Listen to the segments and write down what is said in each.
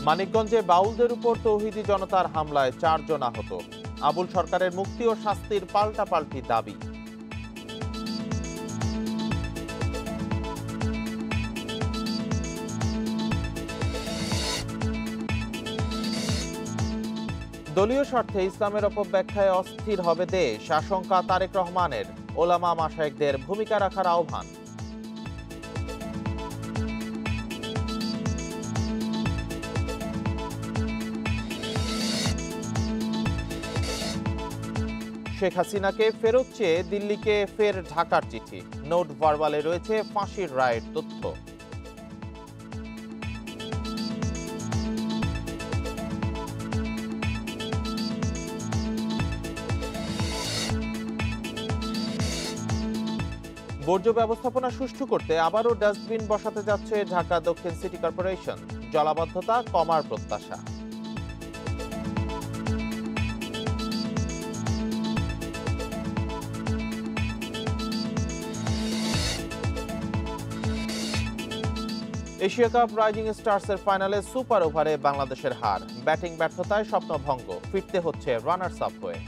মানিকগঞ্জে বাউলদের উপর তৌহিদি জনতার হামলায় 4 জন আহত। আবুল সরকারের মুক্তি ও শাস্তির পাল্টাপাল্টি দাবি। দলীয় স্বার্থে ইসলামের অপব্যাখ্যায় অস্থির হবে দেশ, আশঙ্কা তারেক রহমানের। ওলামা মাশায়েখদের ভূমিকা রাখার আহ্বান। শেখ হাসিনাকে ফেরত চেয়ে দিল্লিকে ফের ঢাকার চিঠি। নোট ভার্বালে রয়েছে ফাঁসির রায়ের তথ্য। বর্জ্য ব্যবস্থাপনা সুষ্ঠু করতে আবারও ডাস্টবিন বসাতে যাচ্ছে ঢাকা দক্ষিণ সিটি কর্পোরেশন। জলাবদ্ধতা কমার প্রত্যাশা। এশিয়া কাপ রাইজিং স্টার্সের ফাইনালে সুপার ওভারে বাংলাদেশের হার। ব্যাটিং ব্যর্থতায় স্বপ্নভঙ্গ, ফিরতে হচ্ছে রানার্স আপ হয়ে।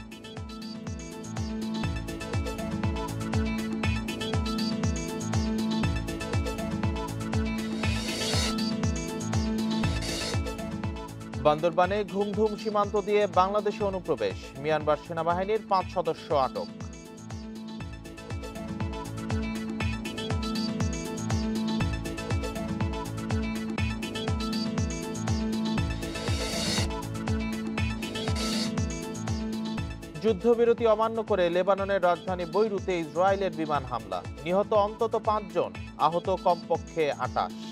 বান্দরবানে ঘুমধুম সীমান্ত দিয়ে বাংলাদেশে অনুপ্রবেশ। মিয়ানমার সেনাবাহিনীর 5 সদস্য আটক। যুদ্ধবিরতি অমান্য করে লেবাননের রাজধানী বৈরুতে ইসরায়েলের বিমান হামলা। নিহত অন্তত 5 জন, আহত কমপক্ষে 28।